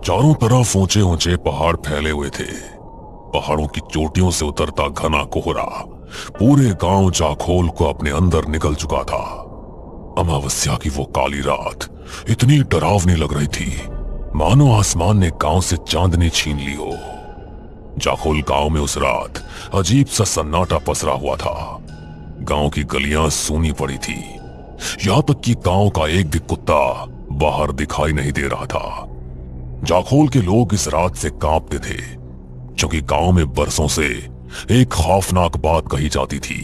चारों तरफ ऊंचे ऊंचे पहाड़ फैले हुए थे। पहाड़ों की चोटियों से उतरता घना कोहरा पूरे गांव जाखोल को अपने अंदर निकल चुका था। अमावस्या की वो काली रात इतनी डरावनी लग रही थी, मानो आसमान ने गांव से चांदनी छीन ली हो। जाखोल गांव में उस रात अजीब सा सन्नाटा पसरा हुआ था। गांव की गलियां सूनी पड़ी थी, यहां तक कि गांव का एक भी कुत्ता बाहर दिखाई नहीं दे रहा था। जाखोल के लोग इस रात से कांपते थे, क्योंकि गांव में बरसों से एक खौफनाक बात कही जाती थी।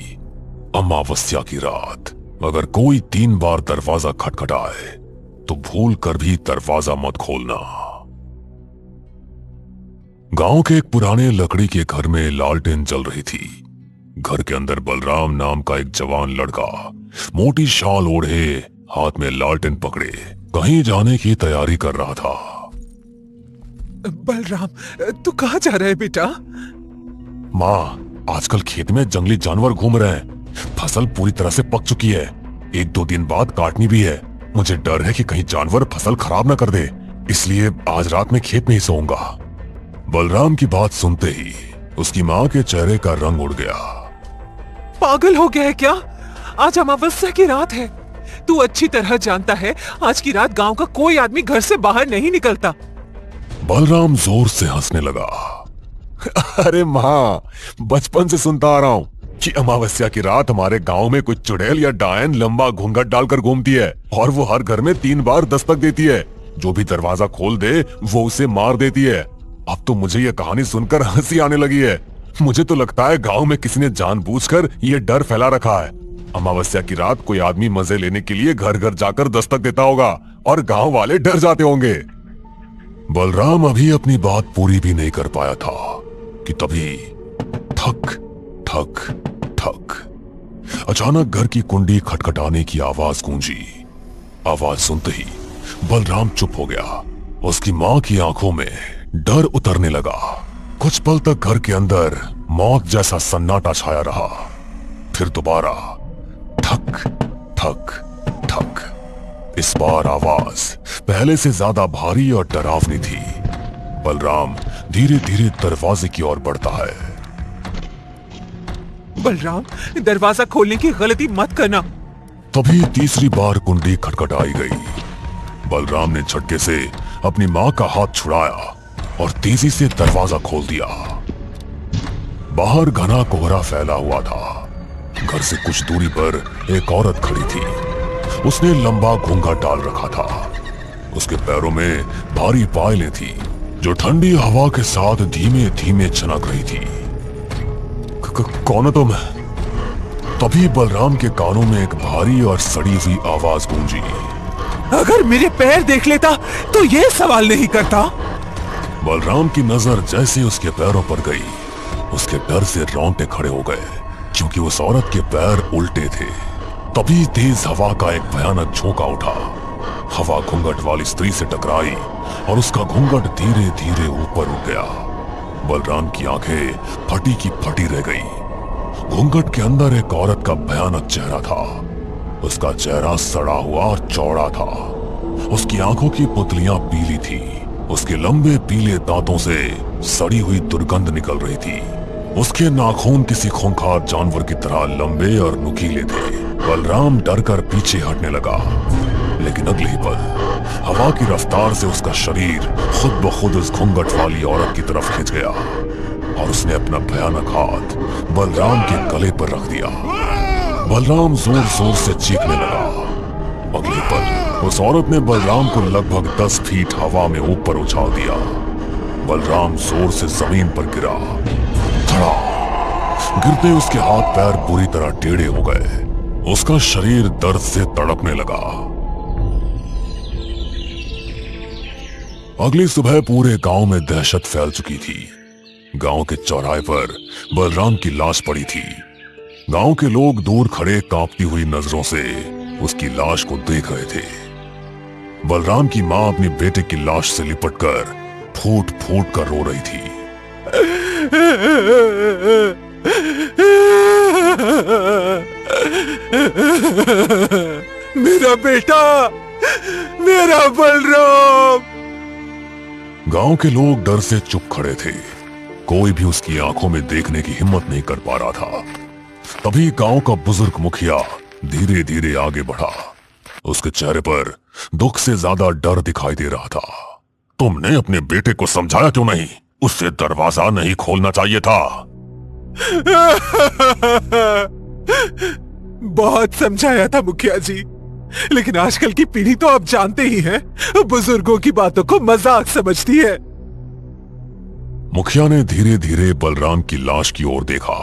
अमावस्या की रात अगर कोई 3 बार दरवाजा खटखटाए तो भूल कर भी दरवाजा मत खोलना। गांव के एक पुराने लकड़ी के घर में लालटेन जल रही थी। घर के अंदर बलराम नाम का एक जवान लड़का मोटी शाल ओढ़े हाथ में लालटेन पकड़े कहीं जाने की तैयारी कर रहा था। बलराम, तू कहाँ जा रहा है बेटा? माँ, आजकल खेत में जंगली जानवर घूम रहे हैं। फसल पूरी तरह से पक चुकी है, 1-2 दिन बाद काटनी भी है। मुझे डर है कि कहीं जानवर फसल खराब न कर दे, इसलिए आज रात में खेत में ही सोऊंगा। बलराम की बात सुनते ही उसकी माँ के चेहरे का रंग उड़ गया। पागल हो गया है क्या? आज अमावस्या की रात है। तू अच्छी तरह जानता है आज की रात गांव का कोई आदमी घर से बाहर नहीं निकलता। बलराम जोर से हंसने लगा। अरे माँ, बचपन से सुनता आ रहा हूँ कि अमावस्या की रात हमारे गांव में कुछ चुड़ैल या डायन लंबा घूंघट डालकर घूमती है और वो हर घर में 3 बार दस्तक देती है। जो भी दरवाजा खोल दे वो उसे मार देती है। अब तो मुझे ये कहानी सुनकर हंसी आने लगी है। मुझे तो लगता है गांव में किसी ने जानबूझकर ये डर फैला रखा है। अमावस्या की रात कोई आदमी मजे लेने के लिए घर घर जाकर दस्तक देता होगा और गांव वाले डर जाते होंगे। बलराम अभी अपनी बात पूरी भी नहीं कर पाया था कि तभी ठक ठक ठक अचानक घर की कुंडी खटखटाने की आवाज गूंजी। आवाज सुनते ही बलराम चुप हो गया। उसकी मां की आंखों में डर उतरने लगा। कुछ पल तक घर के अंदर मौत जैसा सन्नाटा छाया रहा। फिर दोबारा ठक ठक ठक। इस बार आवाज पहले से ज्यादा भारी और डरावनी थी। बलराम धीरे धीरे दरवाजे की ओर बढ़ता है। बलराम, दरवाजा खोलने की गलती मत करना। तभी तीसरी बार कुंडी खटखटाई गई। बलराम ने झटके से अपनी मां का हाथ छुड़ाया और तेजी से दरवाजा खोल दिया। बाहर घना कोहरा फैला हुआ था। घर से कुछ दूरी पर एक औरत खड़ी थी। उसने लंबा घूंघट डाल रखा था। उसके पैरों में भारी पायलें थी जो ठंडी हवा के साथ धीमे धीमे चनक रही थी। कौन हो तुम? तभी बलराम के कानों में एक भारी और सड़ी हुई आवाज गूंजी। अगर मेरे पैर देख लेता तो ये सवाल नहीं करता। बलराम की नजर जैसे उसके पैरों पर गई, उसके डर से रोंगटे खड़े हो गए, क्योंकि उस औरत के पैर उल्टे थे। तभी तेज हवा का एक भयानक झोंका उठा। हवा घूंघट वाली स्त्री से टकराई और उसका घूंघट धीरे धीरे ऊपर उठ गया। बलराम की आंखें फटी की फटी रह गई। घूंघट के अंदर एक औरत का भयानक चेहरा था। उसका चेहरा सड़ा हुआ और चौड़ा था। उसकी आंखों की पुतलियां पीली थी। उसके लंबे पीले दांतों से सड़ी हुई दुर्गंध निकल रही थी। उसके नाखून किसी खूंखार जानवर की तरह लंबे और नुकीले थे। बलराम डरकर पीछे हटने लगा, लेकिन अगले ही पल हवा की रफ्तार से उसका शरीर खुद ब खुद उस घूंघट वाली औरत की तरफ खिंच गया और उसने अपना भयानक हाथ बलराम के गले पर रख दिया। बलराम जोर जोर से चीखने लगा। अगले पल उस औरत ने बलराम को लगभग 10 फीट हवा में ऊपर उछाल दिया। बलराम जोर से जमीन पर गिरा। धड़ा! गिरते उसके हाथ पैर पूरी तरह टेढ़े हो गए। उसका शरीर दर्द से तड़पने लगा। अगली सुबह पूरे गांव में दहशत फैल चुकी थी। गांव के चौराहे पर बलराम की लाश पड़ी थी। गांव के लोग दूर खड़े कांपती हुई नजरों से उसकी लाश को देख रहे थे। बलराम की मां अपनी बेटे की लाश से लिपटकर फूट फूट कर रो रही थी। मेरा बेटा, मेरा बलराम। गांव के लोग डर से चुप खड़े थे। कोई भी उसकी आंखों में देखने की हिम्मत नहीं कर पा रहा था। तभी गांव का बुजुर्ग मुखिया धीरे धीरे आगे बढ़ा। उसके चेहरे पर दुख से ज्यादा डर दिखाई दे रहा था। तुमने अपने बेटे को समझाया क्यों नहीं? उससे दरवाजा नहीं खोलना चाहिए था। बहुत समझाया था मुखिया जी, लेकिन आजकल की पीढ़ी तो आप जानते ही हैं, बुजुर्गों की बातों को मजाक समझती है। मुखिया ने धीरे धीरे बलराम की लाश की ओर देखा।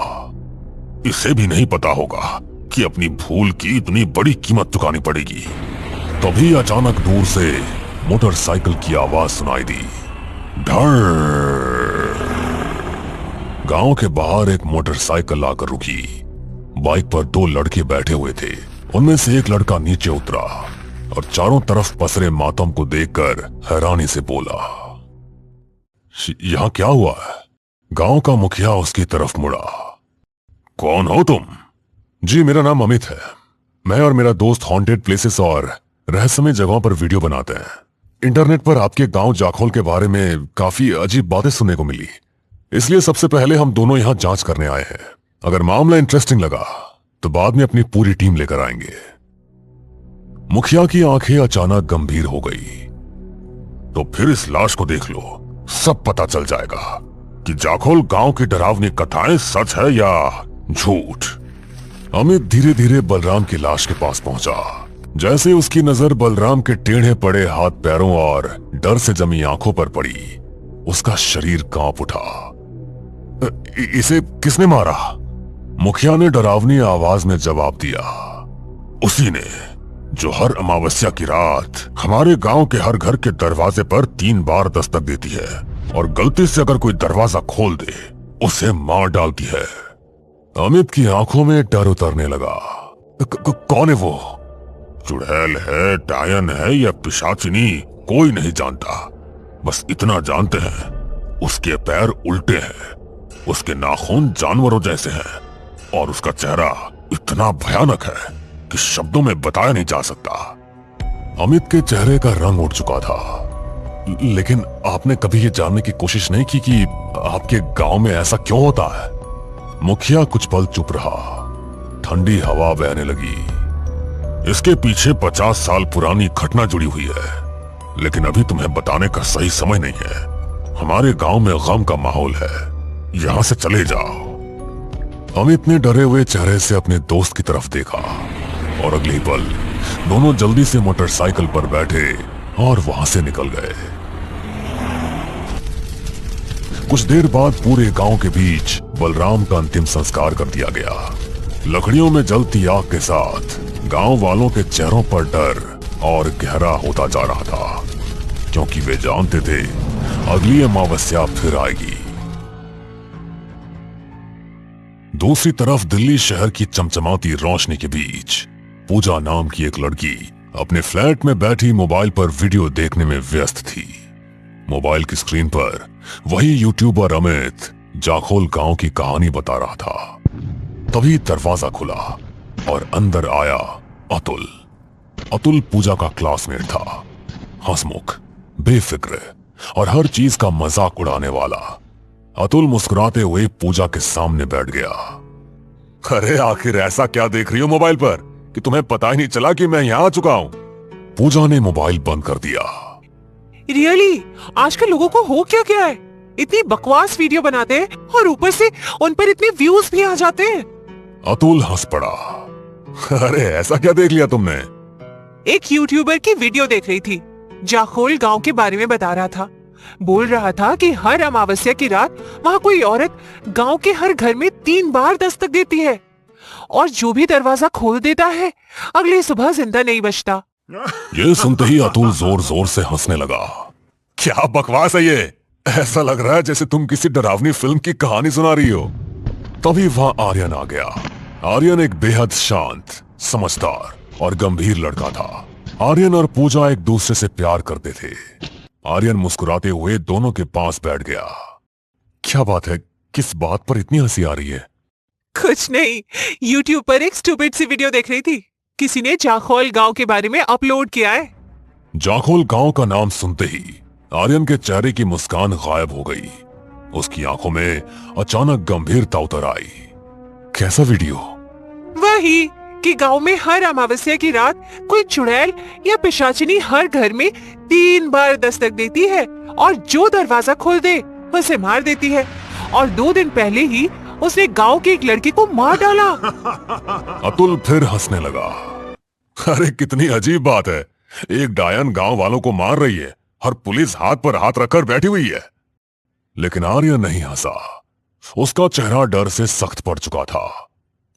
इसे भी नहीं पता होगा कि अपनी भूल की इतनी बड़ी कीमत चुकानी पड़ेगी। तभी अचानक दूर से मोटरसाइकिल की आवाज सुनाई दी। धड़। गांव के बाहर एक मोटरसाइकिल आकर रुकी। बाइक पर दो लड़के बैठे हुए थे। उनमें से एक लड़का नीचे उतरा और चारों तरफ पसरे मातम को देखकर हैरानी से बोला, यहां क्या हुआ है? गांव का मुखिया उसकी तरफ मुड़ा। कौन हो तुम? जी, मेरा नाम अमित है। मैं और मेरा दोस्त हॉन्टेड प्लेसेस और रहस्यमय जगहों पर वीडियो बनाते हैं। इंटरनेट पर आपके गांव जाखोल के बारे में काफी अजीब बातें सुनने को मिली, इसलिए सबसे पहले हम दोनों यहां जांच करने आए हैं। अगर मामला इंटरेस्टिंग लगा तो बाद में अपनी पूरी टीम लेकर आएंगे। मुखिया की आंखें अचानक गंभीर हो गई। तो फिर इस लाश को देख लो, सब पता चल जाएगा कि जाखोल गांव की डरावनी कथाएं सच है या झूठ। अमित धीरे धीरे बलराम की लाश के पास पहुंचा। जैसे उसकी नजर बलराम के टेढ़े पड़े हाथ पैरों और डर से जमी आंखों पर पड़ी, उसका शरीर कांप उठा। इसे किसने मारा? मुखिया ने डरावनी आवाज में जवाब दिया। उसी ने जो हर अमावस्या की रात हमारे गांव के हर घर के दरवाजे पर 3 बार दस्तक देती है और गलती से अगर कोई दरवाजा खोल दे उसे मार डालती है। अमित की आंखों में डर उतरने लगा। कौन है वो? चुड़ैल है, डायन है या पिशाचिनी, कोई नहीं जानता। बस इतना जानते हैं उसके पैर उल्टे हैं, उसके नाखून जानवरों जैसे हैं और उसका चेहरा इतना भयानक है कि शब्दों में बताया नहीं जा सकता। अमित के चेहरे का रंग उड़ चुका था। लेकिन आपने कभी ये जानने की कोशिश नहीं की कि आपके गांव में ऐसा क्यों होता है? मुखिया कुछ पल चुप रहा। ठंडी हवा बहने लगी। इसके पीछे 50 साल पुरानी घटना जुड़ी हुई है, लेकिन अभी तुम्हें बताने का सही समय नहीं है। हमारे गांव में गम का माहौल है, यहां से चले जाओ। अमित ने डरे हुए चेहरे से अपने दोस्त की तरफ देखा और अगले ही पल दोनों जल्दी से मोटरसाइकिल पर बैठे और वहां से निकल गए। कुछ देर बाद पूरे गांव के बीच बलराम का अंतिम संस्कार कर दिया गया। लकड़ियों में जलती आग के साथ गांव वालों के चेहरों पर डर और गहरा होता जा रहा था, क्योंकि वे जानते थे अगली अमावस्या फिर आएगी। दूसरी तरफ दिल्ली शहर की चमचमाती रोशनी के बीच पूजा नाम की एक लड़की अपने फ्लैट में बैठी मोबाइल पर वीडियो देखने में व्यस्त थी। मोबाइल की स्क्रीन पर वही यूट्यूबर अमित जाखोल गांव की कहानी बता रहा था। तभी दरवाजा खुला और अंदर आया अतुल। अतुल पूजा का क्लासमेट था, हंसमुख, बेफिक्र और हर चीज का मजाक उड़ाने वाला। अतुल मुस्कुराते हुए पूजा के सामने बैठ गया। अरे आखिर ऐसा क्या देख रही हो मोबाइल पर कि तुम्हें पता ही नहीं चला कि मैं यहाँ आ चुका हूँ? पूजा ने मोबाइल बंद कर दिया। रियली आजकल लोगों को हो क्या क्या है? इतनी बकवास वीडियो बनाते हैं और ऊपर से उन पर इतने व्यूज भी आ जाते हैं। अतुल हंस पड़ा। अरे ऐसा क्या देख लिया तुमने? एक यूट्यूबर की वीडियो देख रही थी, जाखोल गांव के बारे में बता रहा था। बोल रहा था कि हर अमावस्या की रात वहां कोई औरत गांव के हर घर में 3 बार दस्तक देती है और जो भी दरवाजा खोल देता है अगली सुबह जिंदा नहीं बचता। ये सुनते ही अतुल जोर जोर से हंसने लगा। क्या बकवास है ये? ऐसा लग रहा है जैसे तुम किसी डरावनी फिल्म की कहानी सुना रही हो। तभी वहां आर्यन आ गया। आर्यन एक बेहद शांत, समझदार और गंभीर लड़का था। आर्यन और पूजा एक दूसरे से प्यार करते थे। आर्यन मुस्कुराते हुए दोनों के पास बैठ गया। क्या बात है, किस बात पर इतनी हंसी आ रही है? कुछ नहीं, यूट्यूब पर एक स्टूपिड सी वीडियो देख रही थी। किसी ने जाखोल गांव के बारे में अपलोड किया है। जाखोल गांव का नाम सुनते ही आर्यन के चेहरे की मुस्कान गायब हो गई। उसकी आंखों में अचानक गंभीरता उतर आई। कैसा वीडियो? वही कि गांव में हर अमावस्या की रात कोई चुड़ैल या पिशाचिनी हर घर में 3 बार दस्तक देती है और जो दरवाजा खोल दे उसे मार देती है। और 2 दिन पहले ही उसने गांव की एक लड़की को मार डाला। अतुल फिर हंसने लगा। अरे कितनी अजीब बात है, एक डायन गांव वालों को मार रही है और पुलिस हाथ पर हाथ रखकर बैठी हुई है। लेकिन आर्यन नहीं हंसा। उसका चेहरा डर से सख्त पड़ चुका था।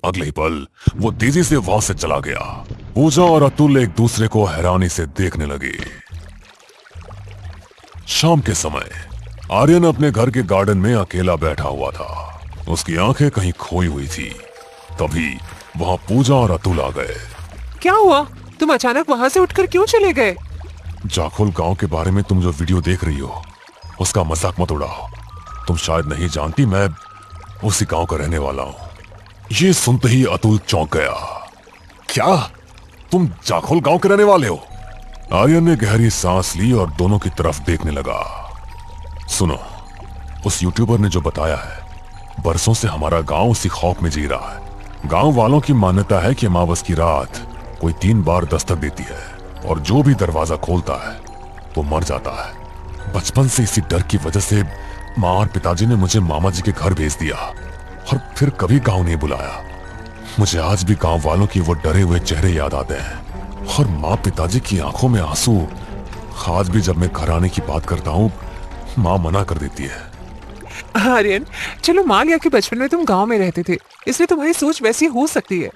अगले ही पल वो तेजी से वहां से चला गया। पूजा और अतुल एक दूसरे को हैरानी से देखने लगे। शाम के समय आर्यन अपने घर के गार्डन में अकेला बैठा हुआ था। उसकी आंखें कहीं खोई हुई थी। तभी वहां पूजा और अतुल आ गए। क्या हुआ? तुम अचानक वहां से उठकर क्यों चले गए? जाखोल गांव के बारे में तुम जो वीडियो देख रही हो उसका मजाक मत उड़ाओ। तुम शायद नहीं जानती, मैं उसी गांव का रहने वाला हूं। ये सुनते ही अतुल चौंक गया। क्या तुम जाखोल गांव के रहने वाले हो? आर्यन ने गहरी सांस ली और दोनों की तरफ देखने लगा। सुनो, उस यूट्यूबर ने जो बताया है, बरसों से हमारा गांव उसी खौफ में जी रहा है। गांव वालों की मान्यता है कि अमावस की रात कोई 3 बार दस्तक देती है और जो भी दरवाजा खोलता है वो मर जाता है। बचपन से इसी डर की वजह से माँ और पिताजी ने मुझे मामा जी के घर भेज दिया और फिर कभी गांव नहीं बुलाया। मुझे आज भी गांव वालों की वो डरे हुए चेहरे याद आते हैं और माँ पिताजी की आंखों में आंसू। आज भी जब मैं घर आने की बात करता हूँ, माँ मना कर देती है। आर्यन, चलो मान लिया कि बचपन में तुम गांव में रहते थे, इसलिए तुम्हारी सोच वैसी हो सकती है।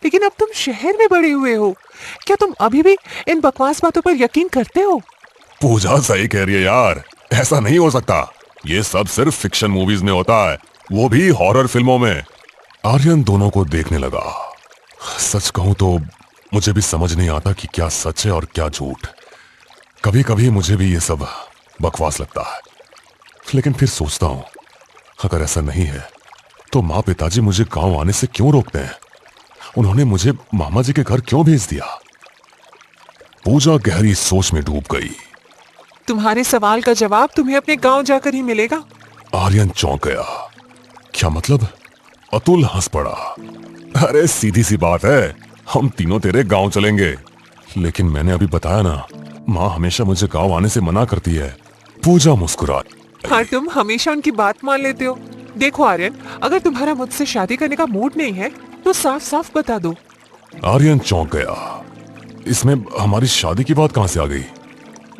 लेकिन अब तुम शहर में बड़े हुए हो, क्या तुम अभी भी इन बकवास बातों पर यकीन करते हो? पूजा सही कह रही है यार, ऐसा नहीं हो सकता। ये सब सिर्फ फिक्शन मूवीज में होता है, वो भी हॉरर फिल्मों में। आर्यन दोनों को देखने लगा। सच कहूं तो मुझे भी समझ नहीं आता कि क्या सच है और क्या झूठ। कभी कभी मुझे भी ये सब बकवास लगता है, लेकिन फिर सोचता हूं अगर ऐसा नहीं है तो माँ पिताजी मुझे गांव आने से क्यों रोकते हैं? उन्होंने मुझे मामा जी के घर क्यों भेज दिया? पूजा गहरी सोच में डूब गई। तुम्हारे सवाल का जवाब तुम्हें अपने गांव जाकर ही मिलेगा। आर्यन चौंक गया। क्या मतलब? अतुल हंस पड़ा। अरे सीधी सी बात है, हम तीनों तेरे गांव चलेंगे। लेकिन मैंने अभी बताया ना, माँ हमेशा मुझे गांव आने से मना करती है। पूजा मुस्कुराई। हाँ, तुम हमेशा उनकी बात मान लेते हो। देखो आर्यन, अगर तुम्हारा मुझसे शादी करने का मूड नहीं है तो साफ साफ बता दो। आर्यन चौंक गया। इसमें हमारी शादी की बात कहां से आ गई?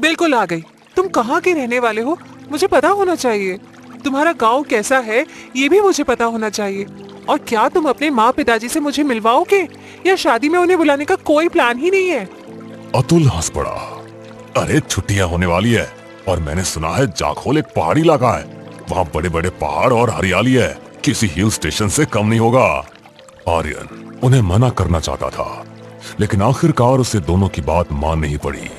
बिल्कुल आ गई। तुम कहाँ के रहने वाले हो मुझे पता होना चाहिए। तुम्हारा गांव कैसा है ये भी मुझे पता होना चाहिए। और क्या तुम अपने माँ पिताजी से मुझे मिलवाओगे या शादी में उन्हें बुलाने का कोई प्लान ही नहीं है? अतुल हंस पड़ा। अरे छुट्टियां होने वाली है और मैंने सुना है जाखोल एक पहाड़ी इलाका है। वहाँ बड़े बड़े पहाड़ और हरियाली है, किसी हिल स्टेशन से कम नहीं होगा। आर्यन उन्हें मना करना चाहता था, लेकिन आखिरकार उसे दोनों की बात माननी ही पड़ी।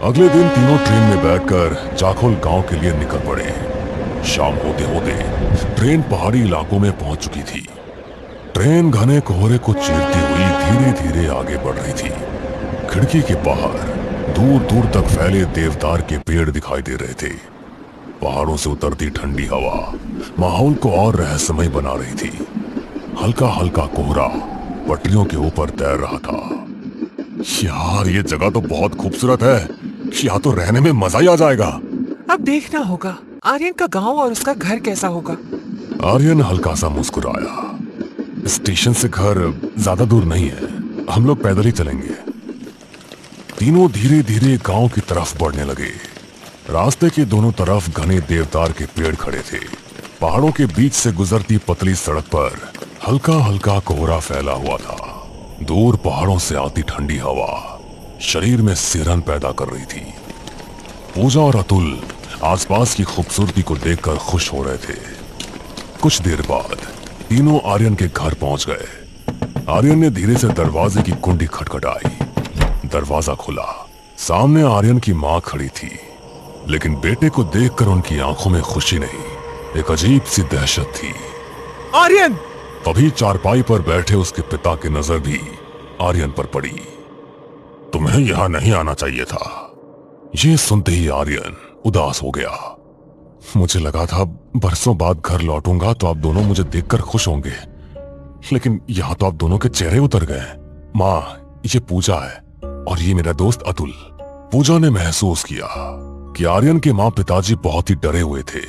अगले दिन तीनों ट्रेन में बैठकर जाखोल गांव के लिए निकल पड़े। शाम होते होते ट्रेन पहाड़ी इलाकों में पहुंच चुकी थी। ट्रेन घने कोहरे को चीरती हुई धीरे धीरे आगे बढ़ रही थी। खिड़की के बाहर दूर दूर तक फैले देवदार के पेड़ दिखाई दे रहे थे। पहाड़ों से उतरती ठंडी हवा माहौल को और रहस्यमय बना रही थी। हल्का हल्का कोहरा पटरियों के ऊपर तैर रहा था। यार ये जगह तो बहुत खूबसूरत है, यहाँ तो रहने में मजा ही आ जाएगा। अब देखना होगा आर्यन का गांव और उसका घर कैसा होगा। आर्यन हल्का सा मुस्कुराया। स्टेशन से घर ज्यादा दूर नहीं है, हम लोग पैदल ही चलेंगे। तीनों धीरे धीरे गांव की तरफ बढ़ने लगे। रास्ते के दोनों तरफ घने देवदार के पेड़ खड़े थे। पहाड़ों के बीच से गुजरती पतली सड़क पर हल्का हल्का कोहरा फैला हुआ था। दूर पहाड़ों से आती ठंडी हवा शरीर में सिरहन पैदा कर रही थी। पूजा और अतुल आसपास की खूबसूरती को देखकर खुश हो रहे थे। कुछ देर बाद तीनों आर्यन के घर पहुंच गए। आर्यन ने धीरे से दरवाजे की कुंडी खटखटाई। दरवाजा खुला। सामने आर्यन की मां खड़ी थी, लेकिन बेटे को देखकर उनकी आंखों में खुशी नहीं, एक अजीब सी दहशत थी। आर्यन! तभी चारपाई पर बैठे उसके पिता की नजर भी आर्यन पर पड़ी। तुम्हें यहां नहीं आना चाहिए था। ये सुनते ही आर्यन उदास हो गया। मुझे लगा था बरसों बाद घर लौटूंगा तो आप दोनों मुझे देखकर खुश होंगे, लेकिन यहां तो आप दोनों के चेहरे उतर गए। माँ, ये पूजा है और ये मेरा दोस्त अतुल। पूजा ने महसूस किया कि आर्यन के माँ पिताजी बहुत ही डरे हुए थे,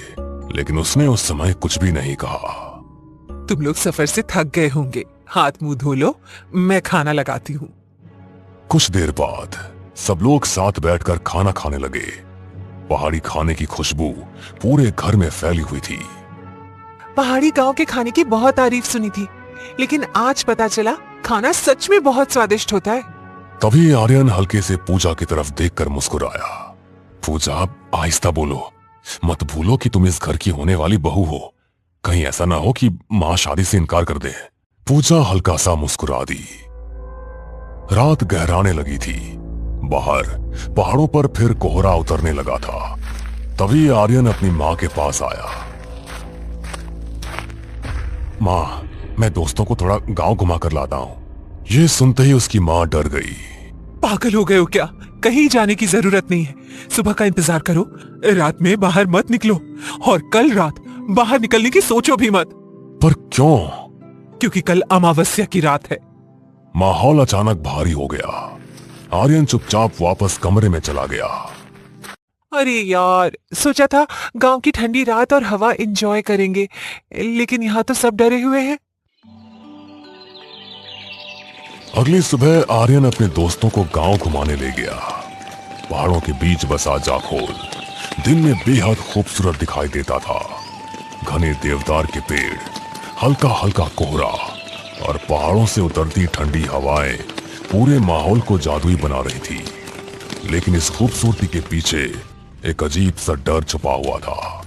लेकिन उसने उस समय कुछ भी नहीं कहा। तुम लोग सफर से थक गए होंगे, हाथ मुंह धो लो, मैं खाना लगाती हूँ। कुछ देर बाद सब लोग साथ बैठकर खाना खाने लगे। पहाड़ी खाने की खुशबू पूरे घर में फैली हुई थी। पहाड़ी गांव के खाने की बहुत तारीफ सुनी थी, लेकिन आज पता चला खाना सच में बहुत स्वादिष्ट होता है। तभी आर्यन हल्के से पूजा की तरफ देखकर मुस्कुराया। पूजा, आहिस्ता बोलो, मत भूलो कि तुम इस घर की होने वाली बहू हो। कहीं ऐसा ना हो कि मां शादी से इनकार कर दे। पूजा हल्का सा मुस्कुरा दी। रात गहराने लगी थी। बाहर पहाड़ों पर फिर कोहरा उतरने लगा था। तभी आर्यन अपनी मां के पास आया। मां, मैं दोस्तों को थोड़ा गांव घुमा कर लाता हूं। ये सुनते ही उसकी मां डर गई। पागल हो गए हो क्या? कहीं जाने की जरूरत नहीं है, सुबह का इंतजार करो। रात में बाहर मत निकलो और कल रात बाहर निकलने की सोचो भी मत। पर क्यों? क्योंकि कल अमावस्या की रात है। माहौल अचानक भारी हो गया। आर्यन चुपचाप वापस कमरे में चला गया। अरे यार, सोचा था गांव की ठंडी रात और हवा एंजॉय करेंगे, लेकिन यहाँ तो सब डरे हुए हैं। अगली सुबह आर्यन अपने दोस्तों को गांव घुमाने ले गया। पहाड़ों के बीच बसा जाखोल दिन में बेहद खूबसूरत दिखाई देता था। घने देवदार के पेड़, हल्का हल्का कोहरा और पहाड़ों से उतरती ठंडी हवाएं पूरे माहौल को जादुई बना रही थी। लेकिन इस खूबसूरती के पीछे एक अजीब सा डर छुपा हुआ था।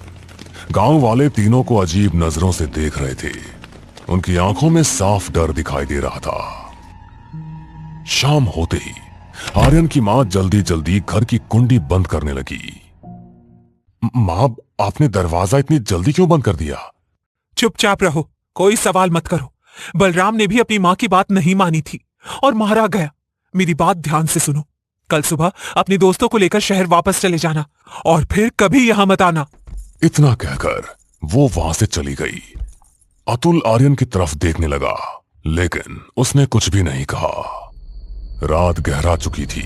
गांव वाले तीनों को अजीब नजरों से देख रहे थे। उनकी आंखों में साफ डर दिखाई दे रहा था। शाम होते ही आर्यन की मां जल्दी जल्दी घर की कुंडी बंद करने लगी। मां, आपने दरवाजा इतनी जल्दी क्यों बंद कर दिया? चुपचाप रहो, कोई सवाल मत करो। बलराम ने भी अपनी माँ की बात नहीं मानी थी और मारा गया। मेरी बात ध्यान से सुनो, कल सुबह अपने दोस्तों को लेकर शहर वापस चले जाना और फिर कभी यहां मत आना। इतना कहकर वो वहां से चली गई। अतुल आर्यन की तरफ देखने लगा, लेकिन उसने कुछ भी नहीं कहा। रात गहरा चुकी थी।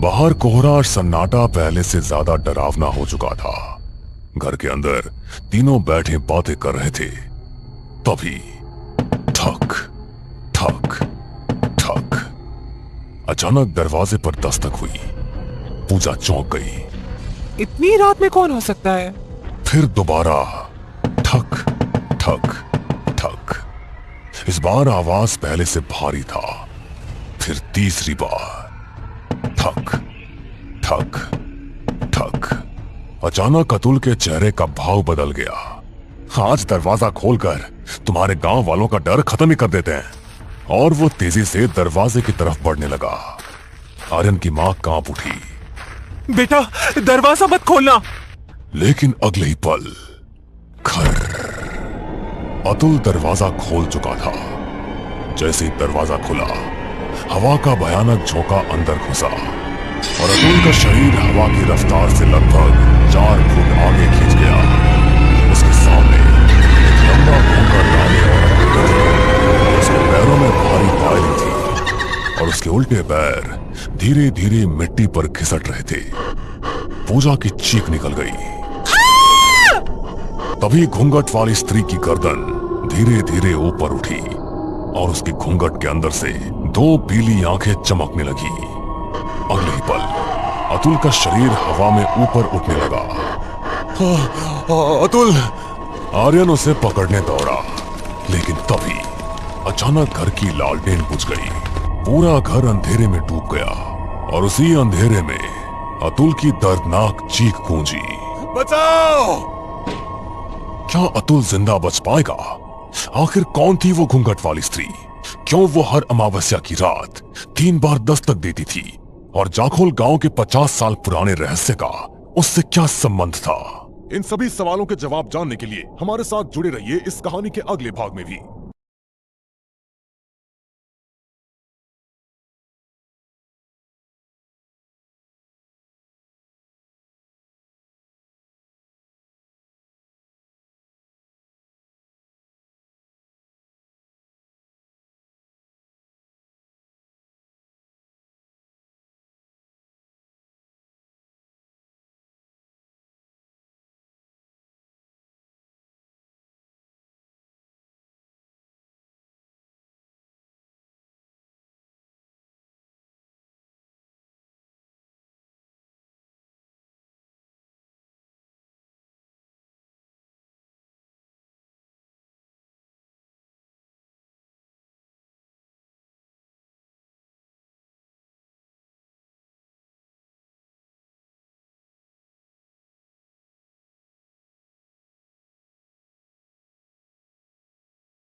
बाहर कोहरा और सन्नाटा पहले से ज्यादा डरावना हो चुका था। घर के अंदर तीनों बैठे बातें कर रहे थे। तभी ठक ठक ठक, अचानक दरवाजे पर दस्तक हुई। पूजा चौंक गई। इतनी रात में कौन हो सकता है? फिर दोबारा ठक ठक ठक। इस बार आवाज पहले से भारी था। फिर तीसरी बार ठक ठक ठक। अचानक अतुल के चेहरे का भाव बदल गया। आज दरवाजा खोलकर तुम्हारे गांव वालों का डर खत्म ही कर देते हैं। और वो तेजी से दरवाजे की तरफ बढ़ने लगा। आर्यन की मां कांप उठी। बेटा, दरवाजा मत खोलना। लेकिन अगले ही पल खर, अतुल दरवाजा खोल चुका था। जैसे ही दरवाजा खुला, हवा का भयानक झोंका अंदर घुसा और अतुल का शरीर हवा की रफ्तार से लगभग 4 फुट आगे खींच गया। उसके सामने एक लंबा घूंघट डाले और उसके पैरों में भारी पायली थी और उसके उल्टे पैर धीरे धीरे मिट्टी पर घिसट रहे थे। पूजा की चीख निकल गई। तभी घूंघट वाली स्त्री की गर्दन धीरे धीरे ऊपर उठी और उसकी घूंघट के अंदर से 2 पीली आंखें चमकने लगी। अगले ही पल अतुल का शरीर हवा में ऊपर उठने लगा। अतुल! आर्यन उसे पकड़ने दौड़ा, लेकिन तभी अचानक घर की लालटेन बुझ गई। पूरा घर अंधेरे में डूब गया और उसी अंधेरे में अतुल की दर्दनाक चीख गूंजी। बचाओ! क्या अतुल जिंदा बच पाएगा? आखिर कौन थी वो घूंघट वाली स्त्री? क्यों वो हर अमावस्या की रात 3 बार दस्तक देती थी? और जाखोल गांव के 50 साल पुराने रहस्य का उससे क्या संबंध था? इन सभी सवालों के जवाब जानने के लिए हमारे साथ जुड़े रहिए इस कहानी के अगले भाग में भी।